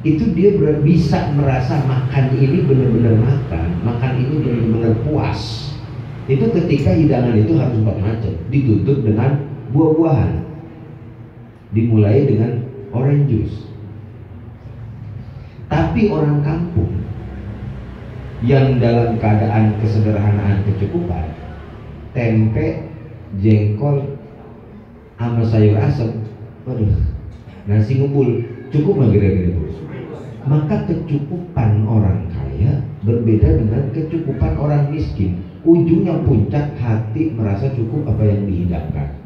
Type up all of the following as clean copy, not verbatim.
itu dia bisa merasa makan ini benar-benar makan ini benar-benar puas. Itu ketika hidangan itu harus 4 macam, ditutup dengan buah-buahan, dimulai dengan orange juice. Tapi orang kampung yang dalam keadaan kesederhanaan kecukupan, tempe, jengkol, sama sayur asem, waduh, nasi ngumpul, cukup nggak kira-kira Bu? Maka kecukupan orang kaya berbeda dengan kecukupan orang miskin. Ujungnya puncak hati merasa cukup apa yang dihidangkan.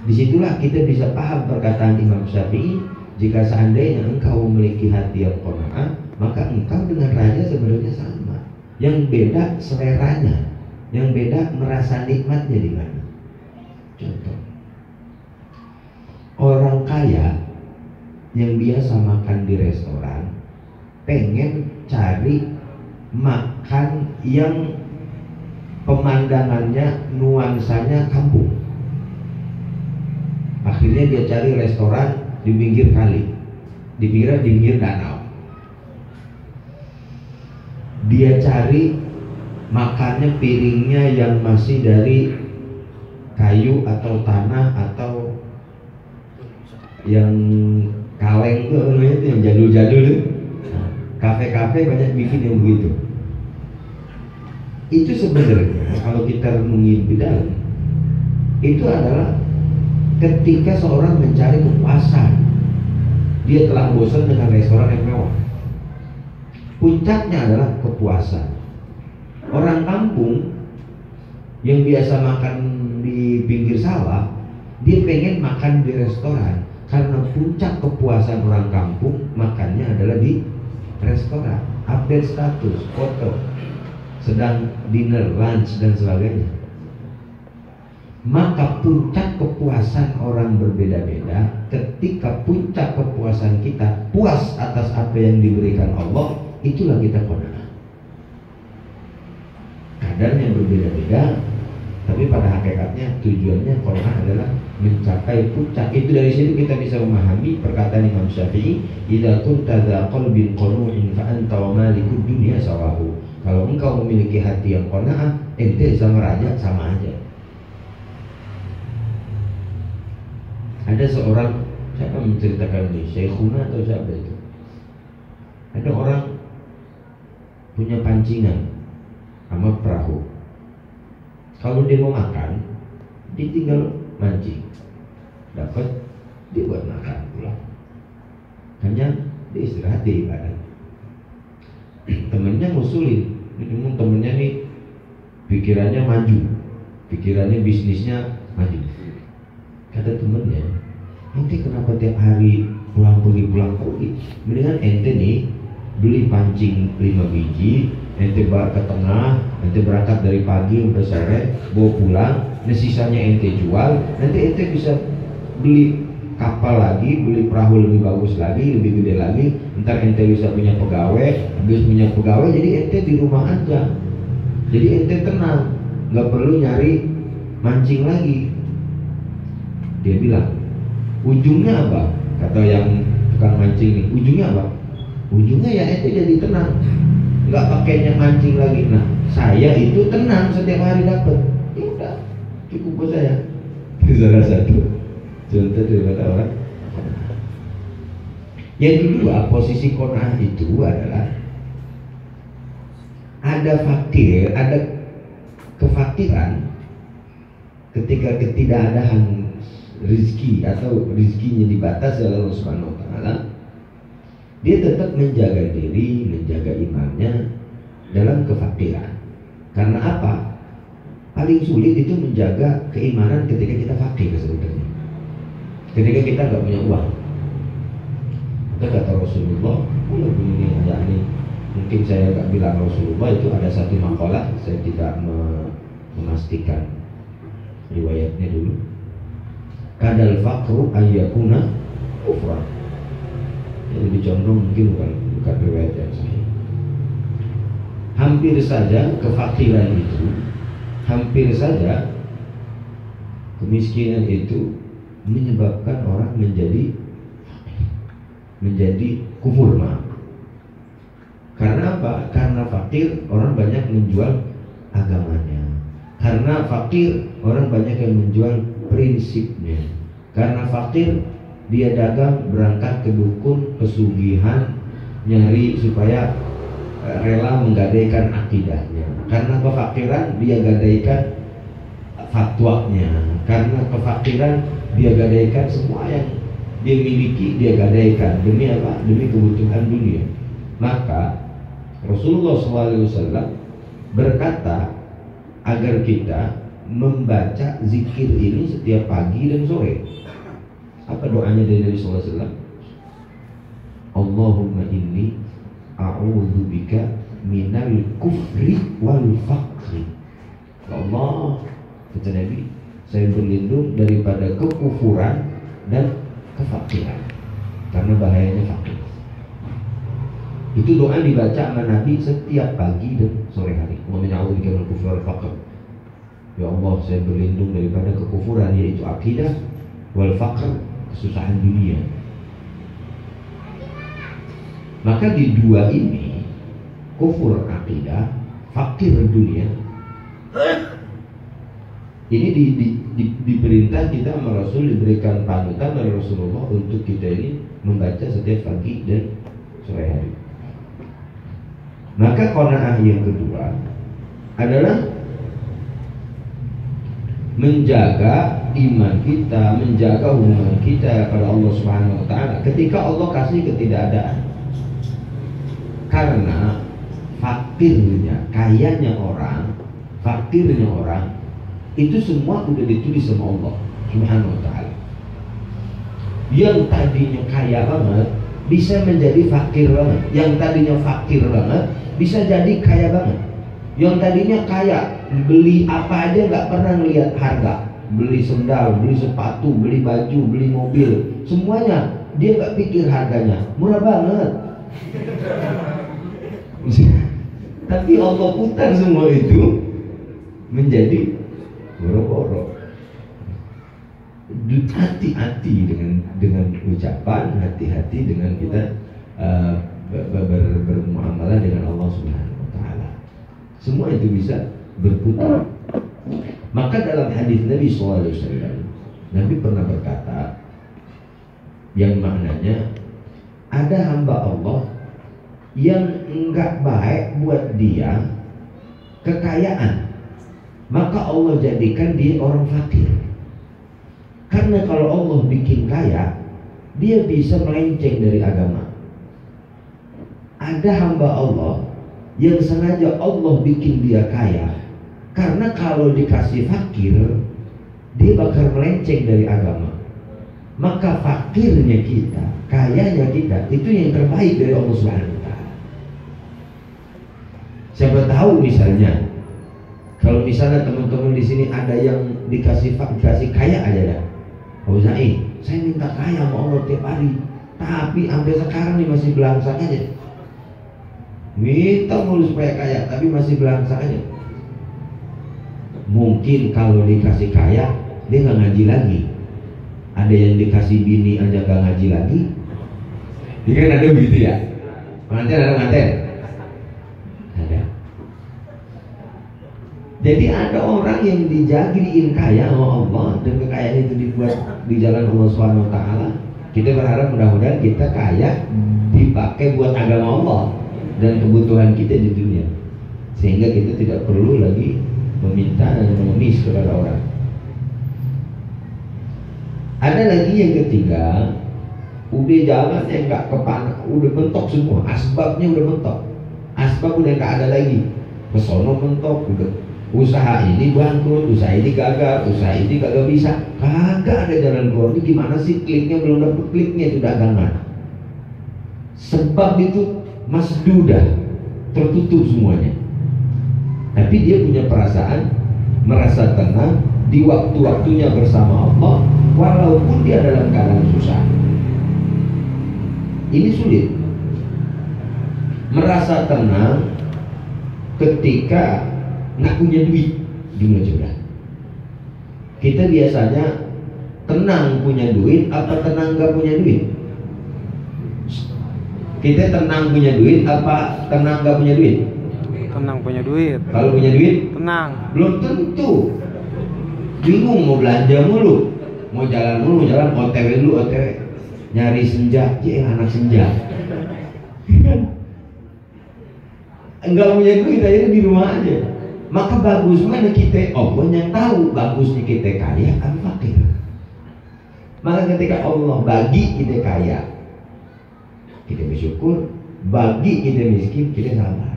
Disitulah kita bisa paham perkataan Imam Syafi'i, jika seandainya engkau memiliki hati yang qanaah, maka engkau dengan raja sebenarnya sama. Yang beda seleranya, yang beda merasa nikmatnya di mana. Contoh, orang kaya yang biasa makan di restoran pengen cari makan yang pemandangannya, nuansanya kampung. Akhirnya dia cari restoran di pinggir kali, di pinggir danau. Dia cari makannya piringnya yang masih dari kayu atau tanah atau yang kaleng tuh, itu yang jadul-jadul tuh. Kafe-kafe banyak bikin yang begitu. Itu sebenarnya kalau kita renungi di dalam, itu adalah ketika seorang mencari kepuasan. Dia telah bosan dengan restoran yang mewah. Puncaknya adalah kepuasan. Orang kampung yang biasa makan di pinggir sawah, dia pengen makan di restoran. Karena puncak kepuasan orang kampung makannya adalah di restoran, update status, foto, sedang dinner, lunch dan sebagainya. Maka puncak kepuasan orang berbeda-beda. Ketika puncak kepuasan kita puas atas apa yang diberikan Allah, itulah kita qanaah. Kadarnya berbeda-beda, tapi pada hakikatnya tujuannya qanaah adalah mencapai puncak. Itu dari situ kita bisa memahami perkataan Imam Syafi'i, idza kunta dza qalbin qanu'in fa anta wa malikud dunya sawahu. Kalau engkau memiliki hati yang qanaah, ente sama raja sama aja. Ada seorang, siapa menceritakan ini, Syekhuna atau siapa itu? Ada orang punya pancingan sama perahu. Kalau dia mau makan, dia tinggal mancing, dapat dia buat makan pulang. Hanya dia istirahat di ibadah. Temennya ngusulin, temennya nih pikirannya maju, pikirannya bisnisnya maju. Kata temennya, ente kenapa tiap hari pulang pergi? Mendingan ente nih beli pancing 5 biji, ente bawa ke tengah, ente berangkat dari pagi sampai sore, bawa pulang, nah sisanya ente jual, nanti ente bisa beli kapal lagi, beli perahu lebih bagus lagi, lebih gede lagi, ntar ente bisa punya pegawai, habis punya pegawai, jadi ente di rumah aja, jadi ente tenang, nggak perlu nyari mancing lagi. Dia bilang, ujungnya apa? Kata yang tukang mancing nih, ujungnya apa? Ujungnya ya ente jadi tenang, nggak pakainya mancing lagi. Nah, saya itu tenang setiap hari dapat. Ya udah, cukup buat saya. Salah satu contoh dari kata orang. Yang kedua, posisi qanaah itu adalah ada fakir, ada kefakiran ketika ketidakadaan rizki atau rizkinya dibatasi oleh Allah Subhanahu wa Ta'ala. Dia tetap menjaga diri, menjaga imannya dalam kefakiran. Karena apa? Paling sulit itu menjaga keimanan ketika kita fakir sebenarnya. Ketika kita nggak punya uang. Maka kata Rasulullah, begini aja nih. Mungkin saya nggak bilang Rasulullah, itu ada satu makalah, saya tidak memastikan riwayatnya dulu. Kadal faqru ayyakuna kufran. Jadi dicondong mungkin bukan riwayat yang sahih. Hampir saja kefakiran itu, hampir saja kemiskinan itu menyebabkan orang menjadi menjadi kufur, maaf. Karena apa? Karena fakir orang banyak menjual agamanya. Karena fakir orang banyak yang menjual prinsipnya. Karena fakir dia dagang, berangkat ke dukun, pesugihan, nyari supaya rela menggadaikan akidahnya. Karena kefakiran dia gadaikan fatwanya. Karena kefakiran dia gadaikan semua yang dia miliki, dia gadaikan. Demi apa? Demi kebutuhan dunia. Maka Rasulullah SAW berkata agar kita membaca zikir ini setiap pagi dan sore. Apa doanya dari Nabi SAW? Allahumma inni a'udzubika minal kufri wal faqri. Allah, kata Nabi, saya berlindung daripada kekufuran dan kefakiran, karena bahayanya fakir. Itu doa dibaca sama Nabi setiap pagi dan sore hari. Wa min a'udzubika minal kufri wal faqr. Ya Allah, saya berlindung daripada kekufuran, yaitu akidah, wal faqr, kesusahan dunia. Maka di dua ini, kufur akidah, fakir dunia, ini diperintah kita sama Rasul, diberikan panutan oleh Rasulullah untuk kita ini membaca setiap pagi dan sore hari. Maka qanaah yang kedua adalah menjaga iman kita, menjaga hubungan kita pada Allah Subhanahu wa taala ketika Allah kasih ketidakadaan. Karena fakirnya, kayanya orang, fakirnya orang itu semua udah ditulis sama Allah Subhanahu wa taala. Yang tadinya kaya banget bisa menjadi fakir banget. Yang tadinya fakir banget bisa jadi kaya banget. Yang tadinya kaya, beli apa aja nggak pernah ngelihat harga, beli sendal, beli sepatu, beli baju, beli mobil, semuanya dia nggak pikir harganya, murah banget. Tapi Allah putar semua itu menjadi boro-boro. Hati-hati dengan ucapan, hati-hati dengan kita bermuamalah dengan Allah Subhanahu wa taala. Semua itu bisa berputar. Maka dalam hadis Nabi SAW, Nabi pernah berkata yang maknanya ada hamba Allah yang enggak baik buat dia kekayaan, maka Allah jadikan dia orang fakir. Karena kalau Allah bikin kaya, dia bisa melenceng dari agama. Ada hamba Allah yang sengaja Allah bikin dia kaya, karena kalau dikasih fakir, dia bakal melenceng dari agama. Maka fakirnya kita, kayanya kita, itu yang terbaik dari Allah Subhanahu wa taala. Siapa tahu misalnya, kalau misalnya teman-teman di sini ada yang dikasih kaya aja dah. Pak Zain, saya minta kaya sama Allah tiap hari, tapi sampai sekarang nih masih belangsak aja. Minta mulu supaya kaya, tapi masih belangsak aja. Mungkin kalau dikasih kaya, dia nggak ngaji lagi. Ada yang dikasih bini aja nggak ngaji lagi. Ini kan ada begitu ya? Pengantin ada pengantin? Ada. Jadi ada orang yang dijadiin kaya sama Allah, dan kekayaan itu dibuat di jalan Allah Subhanahu wa taala. Kita berharap mudah-mudahan kita kaya dipakai buat agama Allah dan kebutuhan kita di dunia, sehingga kita tidak perlu lagi meminta dan mengemis kepada orang. Ada lagi yang ketiga, udah jalan yang nggak kepanak, udah mentok semua, asbabnya udah mentok, asbab udah nggak ada lagi, kesono mentok, udah usaha ini bangkrut, usaha ini gagal, usaha ini kagak bisa, kagak ada jalan keluar. Ini gimana sih, kliknya belum dapet, kliknya itu dagangan. Sebab itu masdudah, tertutup semuanya. Tapi dia punya perasaan merasa tenang di waktu-waktunya bersama Allah, walaupun dia dalam keadaan susah. Ini sulit. Merasa tenang ketika nggak punya duit, gimana coba? Kita biasanya tenang punya duit apa tenang nggak punya duit? Kita tenang punya duit apa tenang nggak punya duit? Tenang punya duit. Kalau punya duit? Tenang. Belum tentu. Bingung mau belanja mulu, mau jalan mulu, jalan OTW dulu, OTW nyari senja, anak senja. Enggak punya duit akhirnya di rumah aja. Maka bagus mana kita, Allah yang tahu bagusnya kita kaya atau fakir. Maka ketika Allah bagi kita kaya, kita bersyukur. Bagi kita miskin, kita sabar.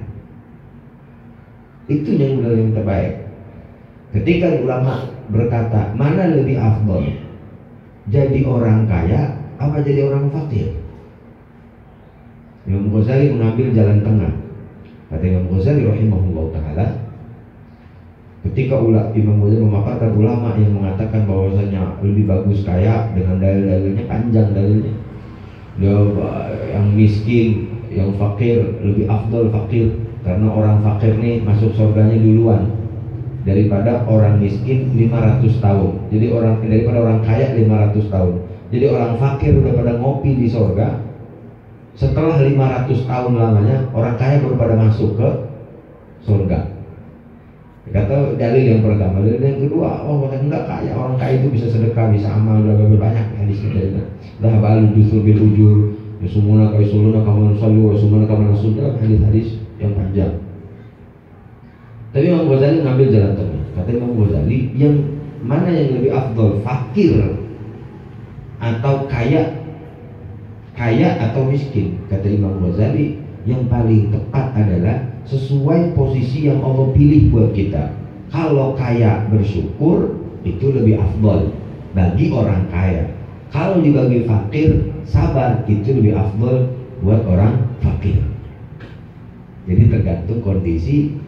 Itu yang udah yang terbaik. Ketika ulama berkata mana lebih afdal, jadi orang kaya apa jadi orang fakir? Imam Ghazali mengambil jalan tengah. Kata Imam Ghazali rahimahullah ta'ala, ketika Imam Ghazali memaparkan ulama yang mengatakan bahwasanya lebih bagus kaya dengan dalil-dalilnya panjang dalilnya, yang miskin, yang fakir lebih afdal fakir karena orang fakir nih masuk surganya duluan daripada orang miskin 500 tahun. Jadi daripada orang kaya 500 tahun. Jadi orang fakir udah pada ngopi di surga. Setelah 500 tahun lamanya orang kaya baru pada masuk ke surga. Kata dalil yang pertama. Dalil yang kedua, enggak kaya. Orang kaya itu bisa sedekah, bisa amal, lebih banyak hadis kita. Dah balu dusul bil ujur. Yasumuna ka yasuluna kama nusallu wa yasumuna kama nasudda, hadis-hadis yang panjang. Tapi Imam Ghazali ngambil jalan tengah. Kata Imam Ghazali, yang mana yang lebih afdal, fakir atau kaya? Kaya atau miskin? Kata Imam Ghazali, yang paling tepat adalah sesuai posisi yang Allah pilih buat kita. Kalau kaya bersyukur, itu lebih afdal bagi orang kaya. Kalau dibagi fakir, sabar, itu lebih afdal buat orang fakir. Jadi tergantung kondisi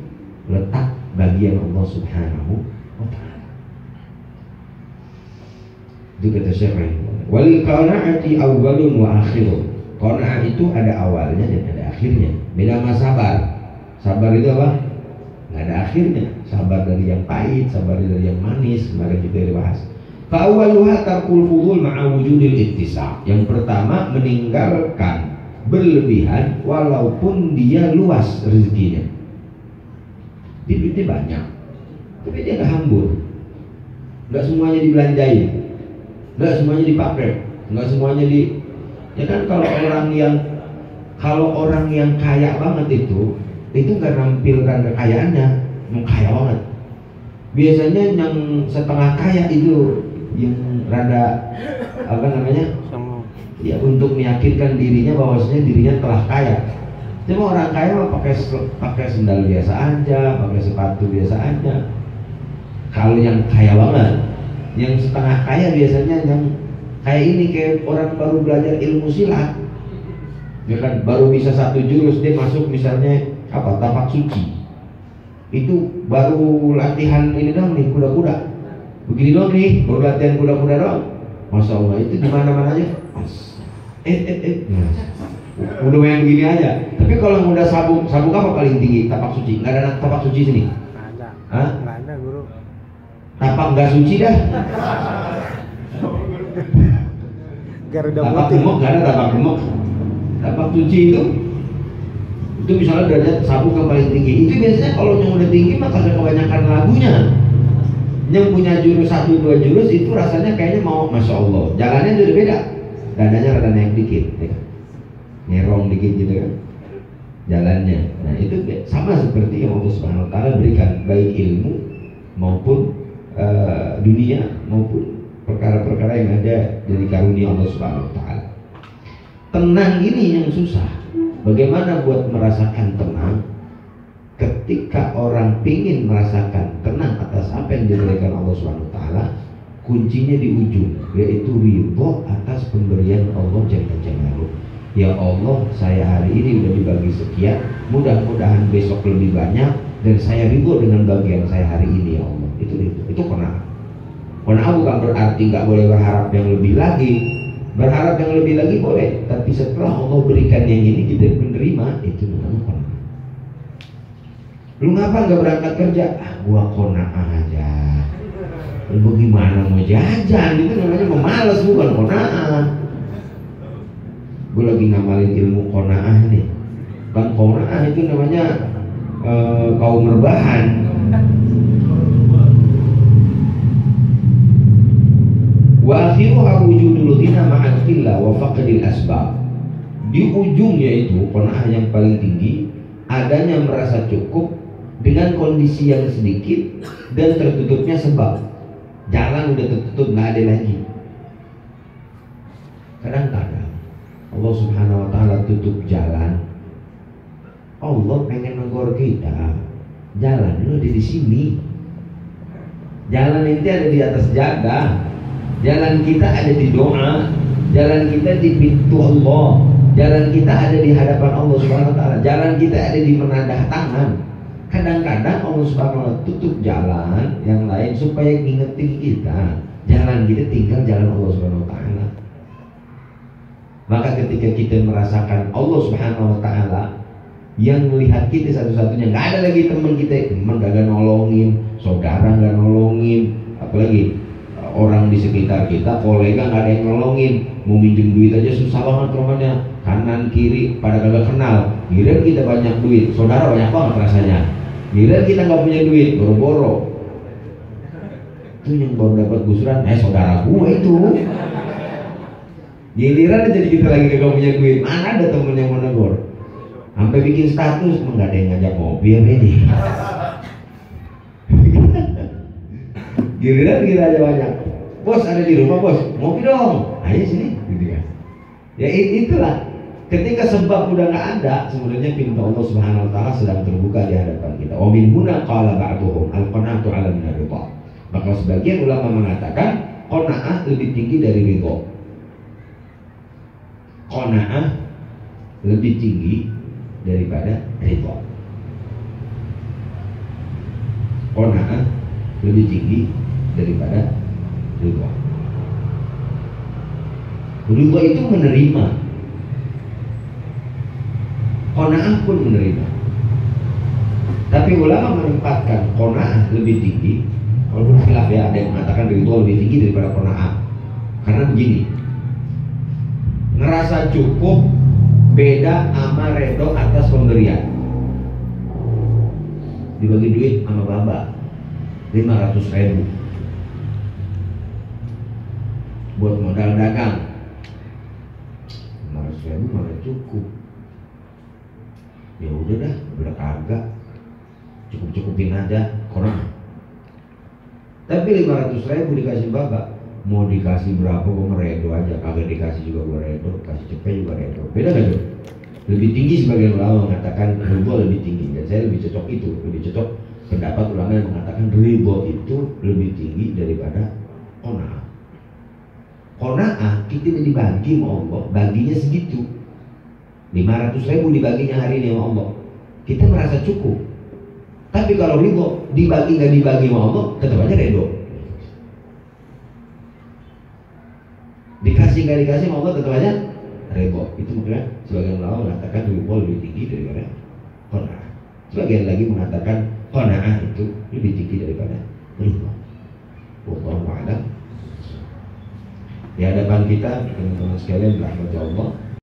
letak bagian Allah Subhanahu wa ta'ala. Itu kata Syekh rahimahullah. Wal qanaati awwalun wa akhirun. Qanaah itu ada awalnya dan ada akhirnya. Beda sama sabar. Sabar itu apa? Nggak ada akhirnya. Sabar dari yang pahit, sabar dari yang manis. Kemarin kita dibahas. Fa'awwaluha tarkul fudul ma'a wujudil ittisa'. Yang pertama, meninggalkan berlebihan walaupun dia luas rezekinya. Duitnya banyak, tapi dia nggak hambur. Nggak semuanya dibelanjain, nggak semuanya dipakai, nggak semuanya ya kan kalau orang yang kaya banget itu nggak nampilkan kekayaannya, mau kaya banget. Biasanya yang setengah kaya itu yang rada apa namanya? Ya untuk meyakinkan dirinya bahwasanya dirinya telah kaya. Cuma orang kaya mah pakai sendal biasa aja, pakai sepatu biasa aja. Kalau yang kaya banget, yang setengah kaya biasanya yang kayak ini, kayak orang baru belajar ilmu silat, ya kan, baru bisa satu jurus dia masuk misalnya apa tapak suci, itu baru latihan ini dong nih kuda-kuda, begini dong nih baru latihan kuda-kuda dong. Masya Allah, itu di mana-mana aja. Udah main begini aja. Tapi kalau yang udah sabuk apa paling tinggi? Tapak suci. Nggak ada tapak suci sini? Nggak ada. Hah? Nggak ada, Guru. Tapak nggak suci dah. Garuda tapak gemuk nggak ada tapak gemuk. Tapak suci itu misalnya derajat sabuk yang paling tinggi. Itu biasanya kalau yang udah tinggi mah karena kebanyakan lagunya. Yang punya jurus 1-2 jurus itu rasanya kayaknya mau Masya Allah. Jalannya udah beda. Dadanya rada naik dikit, ya. Ngerong dikit gitu kan jalannya. Nah itu sama seperti yang Allah Subhanahu wa ta'ala berikan, baik ilmu maupun dunia maupun perkara-perkara yang ada dari karunia Allah Subhanahu wa ta'ala. Tenang ini yang susah. Bagaimana buat merasakan tenang? Ketika orang pingin merasakan tenang atas apa yang diberikan Allah Subhanahu wa ta'ala, kuncinya di ujung, yaitu ridho atas pemberian Allah Jalla Jalaluhu. Ya Allah, saya hari ini udah dibagi sekian, mudah-mudahan besok lebih banyak, dan saya ridho dengan bagian saya hari ini ya Allah. Itu qanaah. Qanaah bukan berarti nggak boleh berharap yang lebih lagi. Berharap yang lebih lagi boleh, tapi setelah Allah berikan yang ini kita menerima, itu namanya qanaah. Lu ngapa nggak berangkat kerja? Gua qanaah aja. Lu gimana mau jajan? Itu namanya memalas, bukan qanaah. Gue lagi ngamalin ilmu qanaah nih. Kan qanaah itu namanya kaum rebahan. Wa akhiruha wujudul ghina ma'al qillah wa faqdil asbab. Di ujungnya itu qanaah yang paling tinggi adanya merasa cukup dengan kondisi yang sedikit dan tertutupnya sebab. Jalan udah tertutup, nggak ada lagi. Kadang-kadang Allah Subhanahu wa ta'ala tutup jalan. Allah pengen negor kita. Jalan lu ada di sini. Jalan itu ada di atas jadah. Jalan kita ada di doa. Jalan kita di pintu Allah. Jalan kita ada di hadapan Allah Subhanahu wa ta'ala. Jalan kita ada di menadah tangan. Kadang-kadang Allah Subhanahu wa ta'ala tutup jalan yang lain supaya ngingetin kita. Jalan kita tinggal jalan Allah Subhanahu wa ta'ala. Maka ketika kita merasakan Allah Subhanahu wa ta'ala yang melihat kita satu-satunya, nggak ada lagi teman kita, teman gak nolongin, saudara gak nolongin, apalagi orang di sekitar kita, kolega nggak ada yang nolongin, mau minjem duit aja susah banget temannya, kanan kiri pada kagak kenal, giliran kita banyak duit, saudara banyak banget rasanya, giliran kita nggak punya duit, boro-boro, itu yang baru dapat gusuran, saudara gue itu, giliran jadi kita lagi kagak punya duit, mana ada temen yang mau negor, sampai bikin status, nggak ada yang ngajak ngopi ya bedi. Giliran kita aja banyak. Bos ada di rumah bos, ngopi dong. Ayo sini, gitu kan. Ya itulah. Ketika sebab udah nggak ada, sebenarnya pintu Allah Subhanahu wa ta'ala sedang terbuka di hadapan kita. Wa min huna qala ba'duhum al-qanaatu 'ala min-ridha. Maka sebagian ulama mengatakan qanaah lebih tinggi dari ridha. Qanaah lebih tinggi daripada ridha. Qanaah lebih tinggi daripada ridha. Ridha itu menerima. Qanaah pun menerima. Tapi ulama menempatkan qanaah lebih tinggi. Walaupun khilaf ya, ada yang mengatakan ridha lebih tinggi daripada qanaah. Karena begini, ngerasa cukup beda sama redo atas pemberian. Dibagi duit sama baba 500.000 buat modal dagang. 500.000 malah cukup. Ya udah dah, udah kagak, cukup-cukupin aja kurang. Tapi 500.000 dikasih baba, mau dikasih berapa gue meredo aja, kagak dikasih juga gue redo, kasih cepet juga redo. Beda gak tuh? Lebih tinggi sebagian ulama mengatakan ridho lebih tinggi, dan saya lebih cocok itu, lebih cocok pendapat ulama yang mengatakan ridho itu lebih tinggi daripada qanaah. Qanaah kita udah dibagi sama Allah, baginya segitu, 500.000 dibaginya hari ini sama Allah, kita merasa cukup. Tapi kalau ridho dibagi nggak dibagi sama Allah, tetap aja ridho. Dikasih nggak dikasih sama Allah, tetap aja ridho. Itu makanya sebagian ulama mengatakan ridho lebih tinggi daripada qanaah. Sebagian lagi mengatakan qanaah itu lebih tinggi daripada ridho. Wallahu a'lam. Di hadapan kita teman-teman sekalian, rahmat Allah,